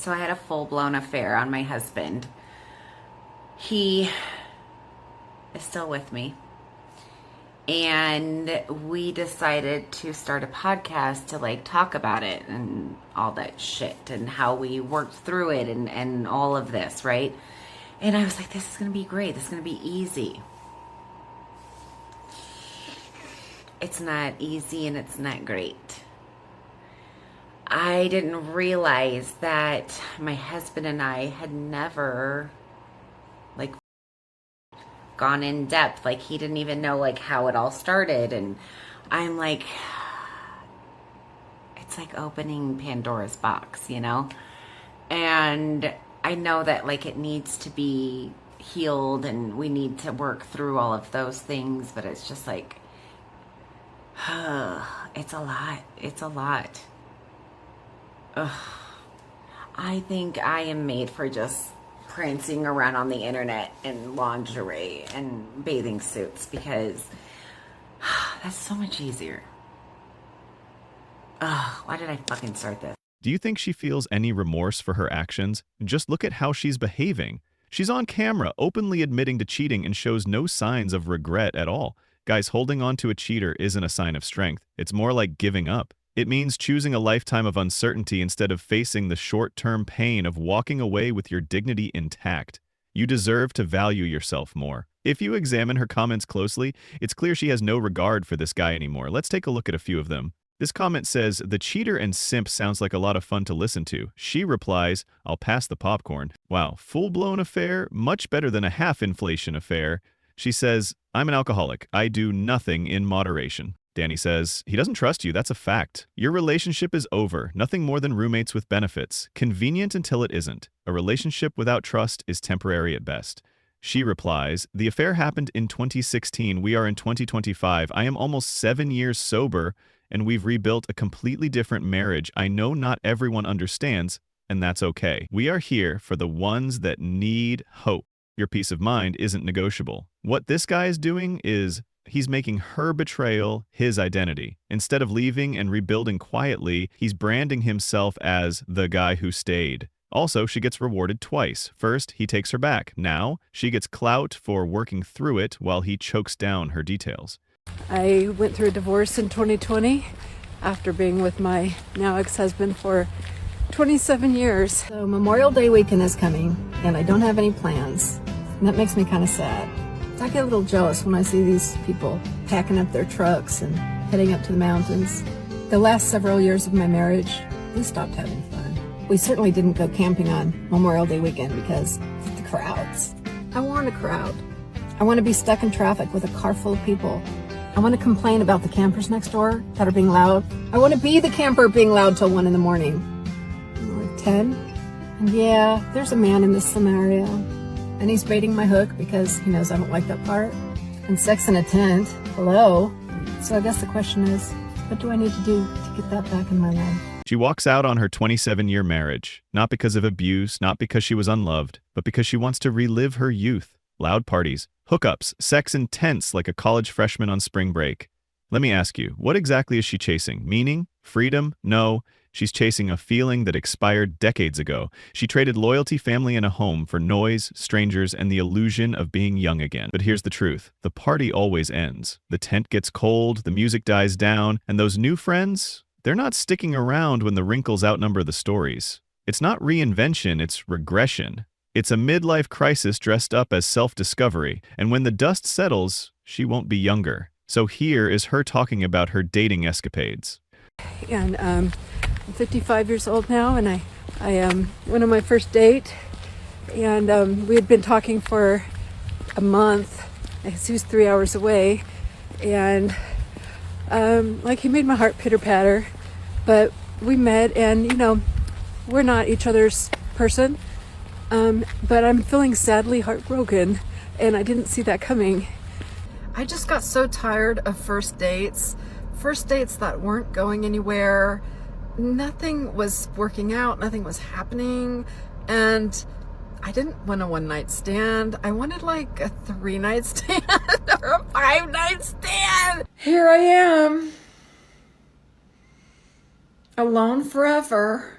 So I had a full-blown affair on my husband. He is still with me. And we decided to start a podcast to like talk about it and all that shit and how we worked through it and all of this, right? And I was like, this is going to be great. This is going to be easy. It's not easy and it's not great. I didn't realize that my husband and I had never like gone in depth. Like he didn't even know like how it all started. And I'm like, it's like opening Pandora's box, you know? And I know that like it needs to be healed and we need to work through all of those things, but it's just like, it's a lot. It's a lot. Ugh. I think I am made for just prancing around on the internet in lingerie and bathing suits because that's so much easier. Ugh, why did I fucking start this? Do you think she feels any remorse for her actions? Just look at how she's behaving. She's on camera, openly admitting to cheating and shows no signs of regret at all. Guys, holding on to a cheater isn't a sign of strength. It's more like giving up. It means choosing a lifetime of uncertainty instead of facing the short-term pain of walking away with your dignity intact. You deserve to value yourself more. If you examine her comments closely, it's clear she has no regard for this guy anymore. Let's take a look at a few of them. This comment says, the cheater and simp sounds like a lot of fun to listen to. She replies, I'll pass the popcorn. Wow, full-blown affair? Much better than a half-inflation affair. She says, I'm an alcoholic. I do nothing in moderation. Danny says, he doesn't trust you, that's a fact. Your relationship is over, nothing more than roommates with benefits. Convenient until it isn't. A relationship without trust is temporary at best. She replies, the affair happened in 2016, we are in 2025. I am almost 7 years sober, and we've rebuilt a completely different marriage. I know not everyone understands, and that's okay. We are here for the ones that need hope. Your peace of mind isn't negotiable. What this guy is doing is he's making her betrayal his identity. Instead of leaving and rebuilding quietly, he's branding himself as the guy who stayed. Also, she gets rewarded twice. First, he takes her back. Now, she gets clout for working through it while he chokes down her details. I went through a divorce in 2020 after being with my now ex-husband for 27 years. So Memorial Day weekend is coming and I don't have any plans. And that makes me kind of sad. I get a little jealous when I see these people packing up their trucks and heading up to the mountains. The last several years of my marriage, we stopped having fun. We certainly didn't go camping on Memorial Day weekend because of the crowds. I want a crowd. I want to be stuck in traffic with a car full of people. I want to complain about the campers next door that are being loud. I want to be the camper being loud till 1 a.m. Or 10. And yeah, there's a man in this scenario. And he's baiting my hook because he knows I don't like that part. And sex in a tent, hello. So I guess the question is, what do I need to do to get that back in my life? She walks out on her 27-year marriage, not because of abuse, not because she was unloved, but because she wants to relive her youth. Loud parties, hookups, sex in tents like a college freshman on spring break. Let me ask you, what exactly is she chasing? Meaning? Freedom? No. She's chasing a feeling that expired decades ago. She traded loyalty, family, and a home for noise, strangers, and the illusion of being young again. But here's the truth. The party always ends. The tent gets cold, the music dies down, and those new friends, they're not sticking around when the wrinkles outnumber the stories. It's not reinvention, it's regression. It's a midlife crisis dressed up as self-discovery, and when the dust settles, she won't be younger. So here is her talking about her dating escapades. And I'm 55 years old now, and I went on my first date, and we had been talking for a month. He was 3 hours away, and like he made my heart pitter patter. But we met, and you know, we're not each other's person. But I'm feeling sadly heartbroken, and I didn't see that coming. I just got so tired of first dates that weren't going anywhere. Nothing was working out, nothing was happening, and I didn't want a one-night stand. I wanted like a 3-night stand or a 5-night stand. Here I am, alone forever.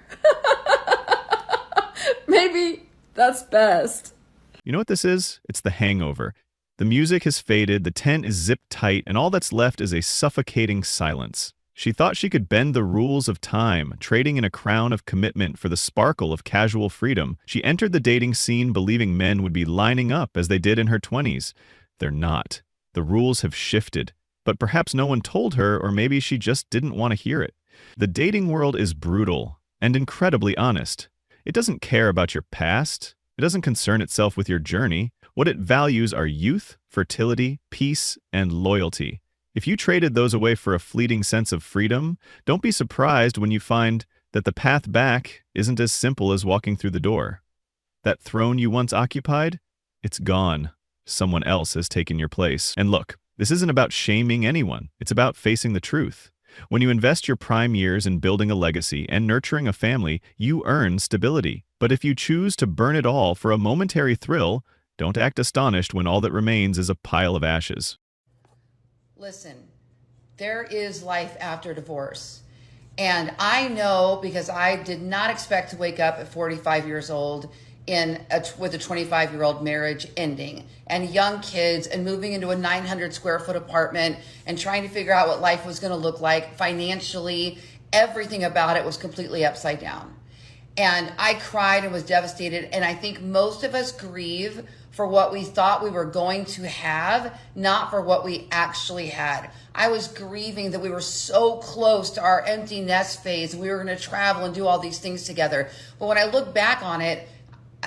That's best. You know what this is? It's The Hangover. The music has faded, the tent is zipped tight, and all that's left is a suffocating silence. She thought she could bend the rules of time, trading in a crown of commitment for the sparkle of casual freedom. She entered the dating scene believing men would be lining up as they did in her 20s. They're not. The rules have shifted. But perhaps no one told her, or maybe she just didn't want to hear it. The dating world is brutal and incredibly honest. It doesn't care about your past. It doesn't concern itself with your journey. What it values are youth, fertility, peace, and loyalty. If you traded those away for a fleeting sense of freedom, don't be surprised when you find that the path back isn't as simple as walking through the door. That throne you once occupied, it's gone. Someone else has taken your place. And look, this isn't about shaming anyone. It's about facing the truth. When you invest your prime years in building a legacy and nurturing a family, you earn stability. But if you choose to burn it all for a momentary thrill, don't act astonished when all that remains is a pile of ashes. Listen, there is life after divorce. And I know, because I did not expect to wake up at 45 years old with a 25-year-old marriage ending and young kids and moving into a 900 square foot apartment and trying to figure out what life was going to look like financially. Everything about it was completely upside down. And I cried and was devastated. And I think most of us grieve for what we thought we were going to have, not for what we actually had. I was grieving that we were so close to our empty nest phase. We were going to travel and do all these things together. But when I look back on it,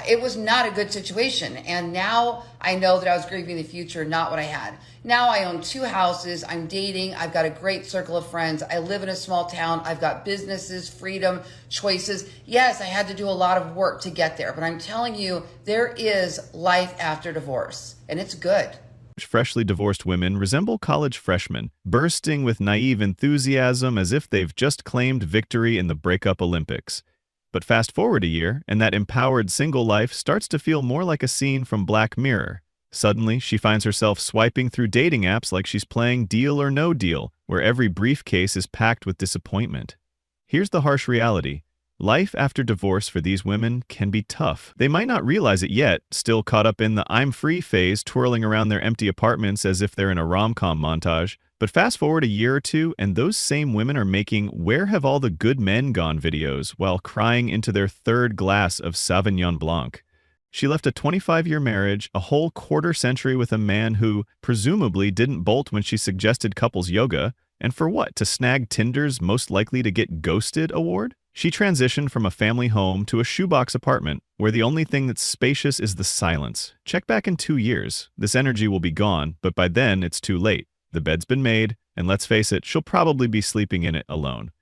it was not a good situation. And now I know that I was grieving the future, not what I had. Now I own 2 houses. I'm dating. I've got a great circle of friends. I live in a small town. I've got businesses, freedom, choices. Yes, I had to do a lot of work to get there, but I'm telling you, there is life after divorce, and it's good. Freshly divorced women resemble college freshmen, bursting with naive enthusiasm as if they've just claimed victory in the breakup Olympics. But fast forward a year, and that empowered single life starts to feel more like a scene from Black Mirror. Suddenly, she finds herself swiping through dating apps like she's playing Deal or No Deal, where every briefcase is packed with disappointment. Here's the harsh reality. Life after divorce for these women can be tough. They might not realize it yet, still caught up in the I'm free phase, twirling around their empty apartments as if they're in a rom-com montage. But fast forward a year or two, and those same women are making "Where Have All the Good Men Gone" videos while crying into their 3rd glass of Sauvignon Blanc. She left a 25-year marriage, a whole quarter-century with a man who, presumably, didn't bolt when she suggested couples yoga, and for what? To snag Tinder's Most Likely to Get Ghosted award? She transitioned from a family home to a shoebox apartment where the only thing that's spacious is the silence. Check back in 2 years. This energy will be gone, but by then it's too late. The bed's been made, and let's face it, she'll probably be sleeping in it alone.